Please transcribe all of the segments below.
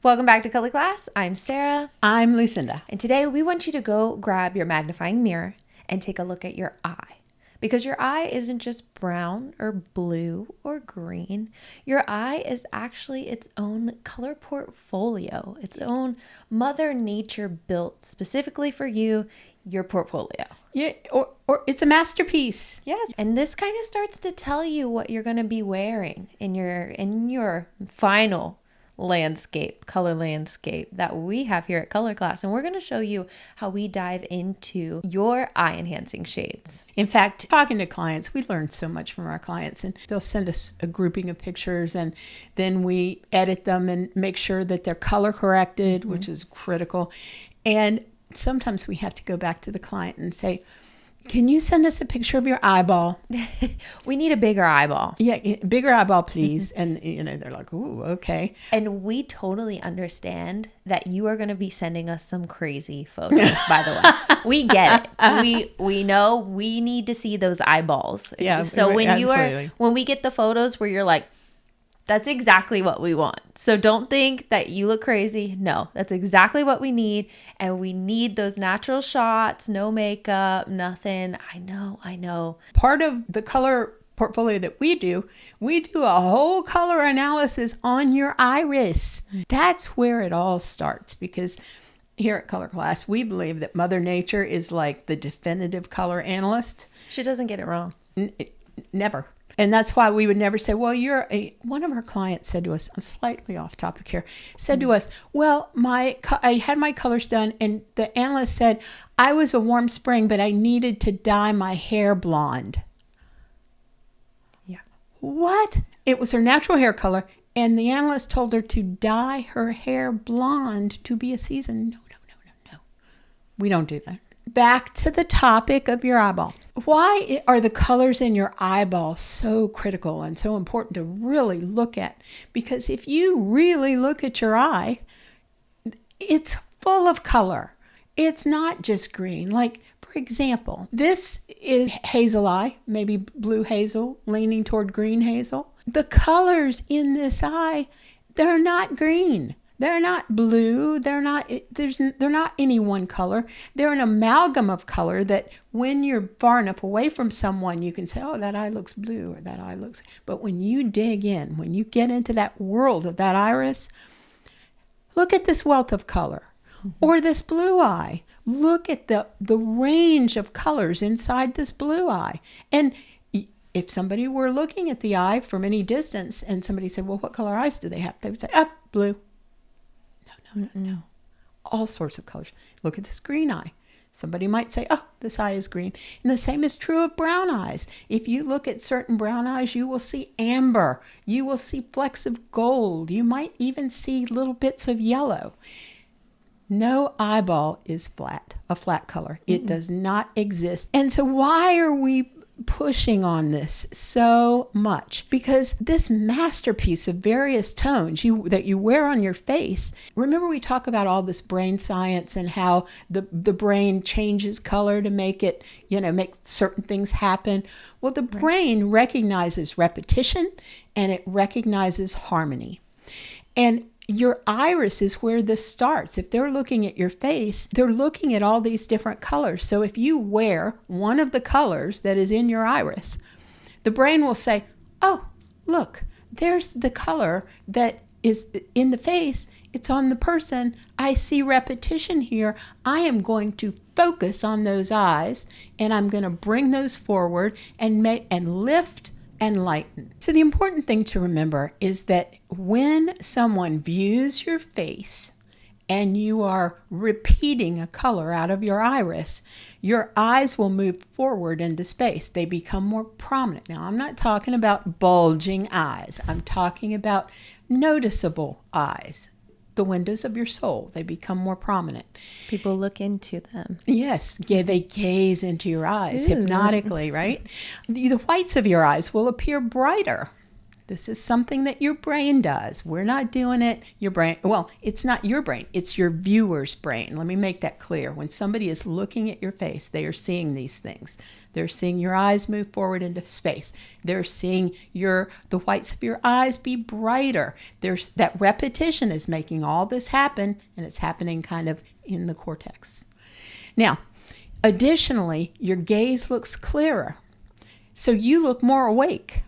Welcome back to Color Class. I'm Sarah. I'm Lucinda. And today we want you to go grab your magnifying mirror and take a look at your eye. Because your eye isn't just brown or blue or green. Your eye is actually its own color portfolio, its own Mother Nature built specifically for you, your portfolio. Yeah, or it's a masterpiece. Yes. And this kind of starts to tell you what you're going to be wearing in your final color landscape that we have here at Color Class. And we're going to show you how we dive into your eye enhancing shades. In fact, talking to clients, we learn so much from our clients, and they'll send us a grouping of pictures, and then we edit them and make sure that they're color corrected, which is critical. And sometimes we have to go back to the client and say, can you send us a picture of your eyeball? We need a bigger eyeball. Yeah, bigger eyeball, please. And, they're like, ooh, okay. And we totally understand that you are going to be sending us some crazy photos, by the way. We get it. We know we need to see those eyeballs. Yeah. So when absolutely. when we get the photos where you're like, that's exactly what we want. So don't think that you look crazy. No, that's exactly what we need. And we need those natural shots, no makeup, nothing. I know. Part of the color portfolio that we do a whole color analysis on your iris. That's where it all starts, because here at Color Class, we believe that Mother Nature is like the definitive color analyst. She doesn't get it wrong. Never. And that's why we would never say, well, one of our clients said to us, I'm slightly off topic here, said to us, well, I had my colors done, and the analyst said, I was a warm spring, but I needed to dye my hair blonde. Yeah. What? It was her natural hair color, and the analyst told her to dye her hair blonde to be a season. No. We don't do that. Back to the topic of your eyeball. Why are the colors in your eyeball so critical and so important to really look at? Because if you really look at your eye, it's full of color. It's not just green. Like, for example, this is hazel eye, maybe blue hazel, leaning toward green hazel. The colors in this eye, they're not green. They're not blue. They're not any one color. They're an amalgam of color that when you're far enough away from someone, you can say, oh, that eye looks blue, or that eye looks. But when you dig in, when you get into that world of that iris, look at this wealth of color. Or this blue eye. Look at the range of colors inside this blue eye. And if somebody were looking at the eye from any distance and somebody said, well, what color eyes do they have? They would say, blue. No. All sorts of colors. Look at this green eye. Somebody might say, oh, this eye is green. And the same is true of brown eyes. If you look at certain brown eyes, you will see amber. You will see flecks of gold. You might even see little bits of yellow. No eyeball is a flat color. It does not exist. And so why are we pushing on this so much? Because this masterpiece of various tones that you wear on your face, remember we talk about all this brain science and how the brain changes color to make it, make certain things happen. Well, the brain recognizes repetition and it recognizes harmony. And your iris is where this starts. If they're looking at your face, they're looking at all these different colors. So if you wear one of the colors that is in your iris, the brain will say, oh, look, there's the color that is in the face. It's on the person. I see repetition here. I am going to focus on those eyes, and I'm going to bring those forward and lift and lighten. So the important thing to remember is that when someone views your face and you are repeating a color out of your iris, your eyes will move forward into space. They become more prominent. Now, I'm not talking about bulging eyes. I'm talking about noticeable eyes. The windows of your soul, they become more prominent. People look into them. Yes, they gaze into your eyes hypnotically, right? The whites of your eyes will appear brighter. This is something that your brain does. We're not doing it. Your brain, well, it's not your brain. It's your viewer's brain. Let me make that clear. When somebody is looking at your face, they are seeing these things. They're seeing your eyes move forward into space. They're seeing the whites of your eyes be brighter. There's that repetition is making all this happen, and it's happening kind of in the cortex. Now, additionally, your gaze looks clearer. So you look more awake.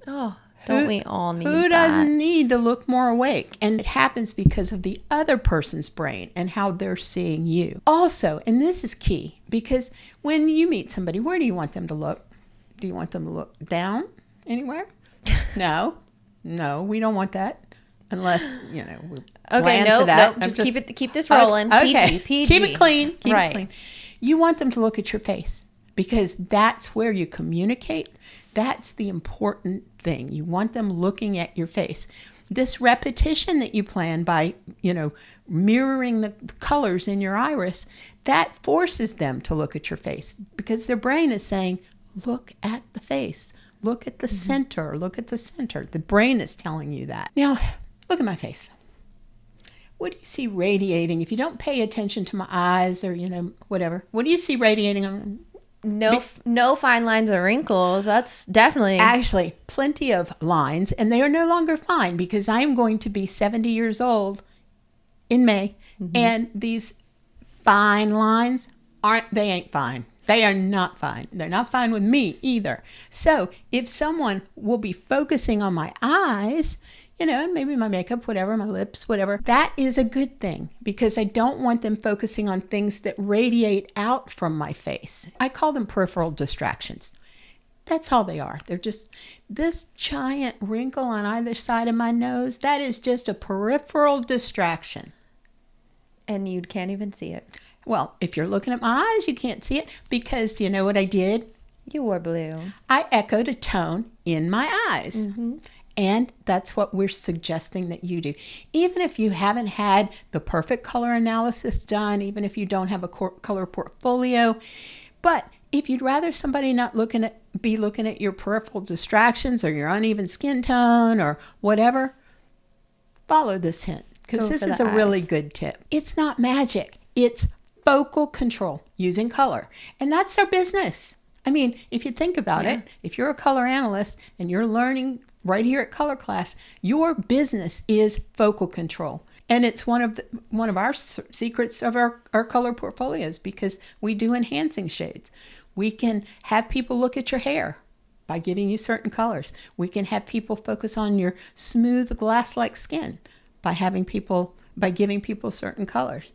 Oh, don't we all need that? Who doesn't need to look more awake? And it happens because of the other person's brain and how they're seeing you. Also, and this is key, because when you meet somebody, where do you want them to look? Do you want them to look down anywhere? No, we don't want that. Unless, we're bland for that. Nope. Just keep this rolling. Okay. PG. Keep it clean. Keep right. it clean. You want them to look at your face because that's where you communicate. That's the important thing. You want them looking at your face. This repetition that you plan by, mirroring the colors in your iris, that forces them to look at your face because their brain is saying, look at the face. Look at the center. Look at the center. The brain is telling you that. Now, look at my face. What do you see radiating? If you don't pay attention to my eyes or, whatever, what do you see radiating? No fine lines or wrinkles. That's definitely... Actually, plenty of lines, and they are no longer fine because I am going to be 70 years old in May, and these fine lines ain't fine. They are not fine. They're not fine with me either. So if someone will be focusing on my eyes, maybe my makeup, whatever, my lips, whatever, that is a good thing because I don't want them focusing on things that radiate out from my face. I call them peripheral distractions. That's all they are. They're just this giant wrinkle on either side of my nose. That is just a peripheral distraction. And you can't even see it. Well, if you're looking at my eyes, you can't see it because do you know what I did? You wore blue. I echoed a tone in my eyes. And that's what we're suggesting that you do. Even if you haven't had the perfect color analysis done, even if you don't have a color portfolio, but if you'd rather somebody not be looking at your peripheral distractions or your uneven skin tone or whatever, follow this hint because this is a really good tip. It's not magic. It's focal control using color. And that's our business. I mean, if you think about it, if you're a color analyst and you're learning right here at Color Class, your business is focal control. And it's one of our secrets of our color portfolios because we do enhancing shades. We can have people look at your hair by giving you certain colors. We can have people focus on your smooth glass-like skin by giving people certain colors.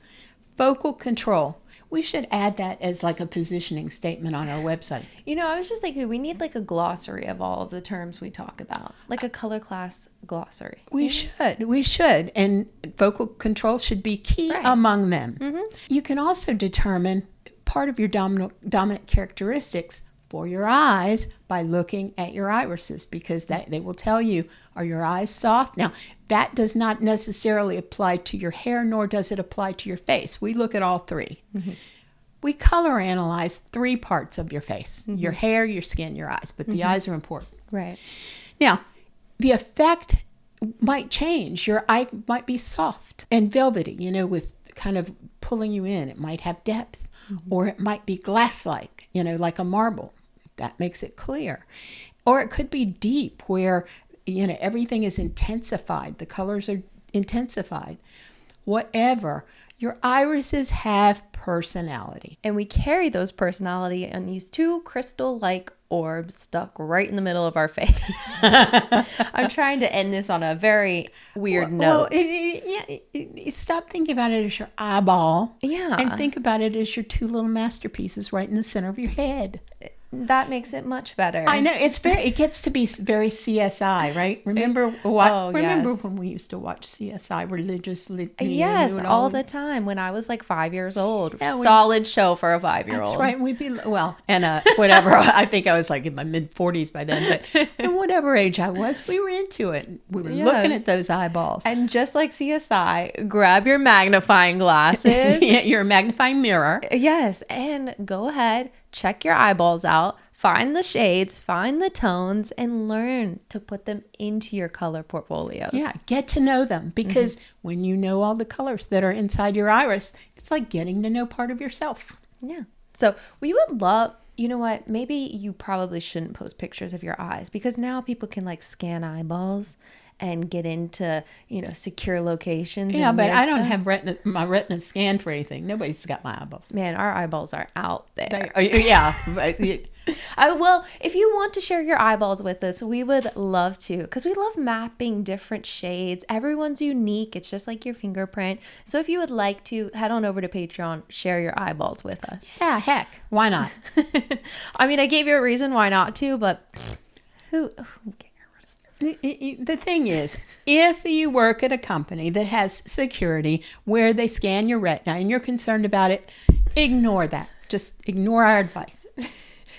Focal control. We should add that as like a positioning statement on our website. I was just thinking we need like a glossary of all of the terms we talk about, like a Color Class glossary. We should. And focal control should be key among them. You can also determine part of your dominant characteristics for your eyes by looking at your irises because they will tell you, are your eyes soft? Now, that does not necessarily apply to your hair, nor does it apply to your face. We look at all three. We color analyze 3 parts of your face, your hair, your skin, your eyes, but the eyes are important. Right. Now, the effect might change. Your eye might be soft and velvety, with kind of pulling you in. It might have depth, or it might be glass-like, like a marble. That makes it clear. Or it could be deep where, everything is intensified. The colors are intensified. Whatever. Your irises have personality. And we carry those personality on these 2 crystal-like orbs stuck right in the middle of our face. I'm trying to end this on a very weird note. Stop thinking about it as your eyeball. Yeah. And think about it as your 2 little masterpieces right in the center of your head. That makes it much better. I know it gets to be very CSI, right? Remember when we used to watch CSI religiously? Yes, all the time when I was like 5 years old. Yeah, solid show for a 5-year-old. That's right. We'd be whatever. I think I was like in my mid 40s by then, but at whatever age I was, we were into it. We were looking at those eyeballs. And just like CSI, grab your magnifying glasses. Your magnifying mirror. Yes, and go ahead. check your eyeballs out, find the shades, find the tones, and learn to put them into your color portfolios. Yeah, get to know them, because when you know all the colors that are inside your iris, it's like getting to know part of yourself. Yeah. So we would love, you know what, maybe you probably shouldn't post pictures of your eyes, because now people can like scan eyeballs and get into, you know, secure locations. Yeah, and but weird I don't stuff. have my retina scanned for anything. Nobody's got my eyeballs. Man, our eyeballs are out there. Yeah. But Well, if you want to share your eyeballs with us, we would love to, because we love mapping different shades. Everyone's unique. It's just like your fingerprint. So if you would like to, head on over to Patreon, share your eyeballs with us. yeah, heck, why not? I mean, I gave you a reason why not to, but who cares? The thing is, if you work at a company that has security where they scan your retina and you're concerned about it, ignore that. Just ignore our advice.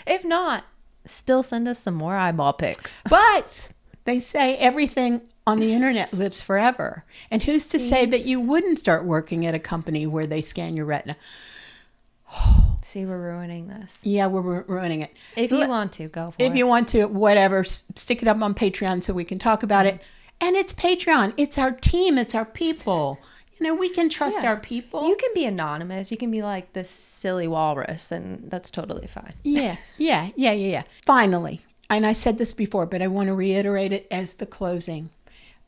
If not, still send us some more eyeball pics. But they say everything on the internet lives forever. And who's to say that you wouldn't start working at a company where they scan your retina? See, we're ruining this. Yeah, we're ruining it. If you want to, go for it. If you want to, whatever, stick it up on Patreon so we can talk about it. And it's Patreon. It's our team. It's our people. You know, we can trust our people. You can be anonymous. You can be like this silly walrus, and that's totally fine. Yeah. Finally, and I said this before, but I want to reiterate it as the closing.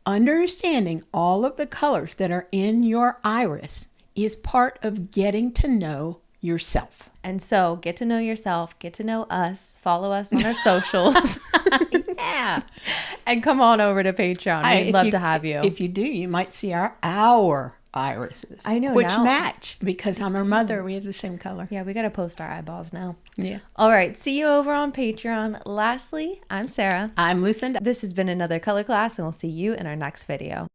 Understanding all of the colors that are in your iris is part of getting to know yourself. And so get to know yourself, get to know us, follow us on our socials. Yeah. And come on over to Patreon. We'd love to have you. If you do, you might see our irises. I know, which now- match, because I'm her mother. We have the same color. Yeah, we got to post our eyeballs now. Yeah. All right. See you over on Patreon. Lastly, I'm Sarah. I'm Lucinda. This has been another color class, and we'll see you in our next video.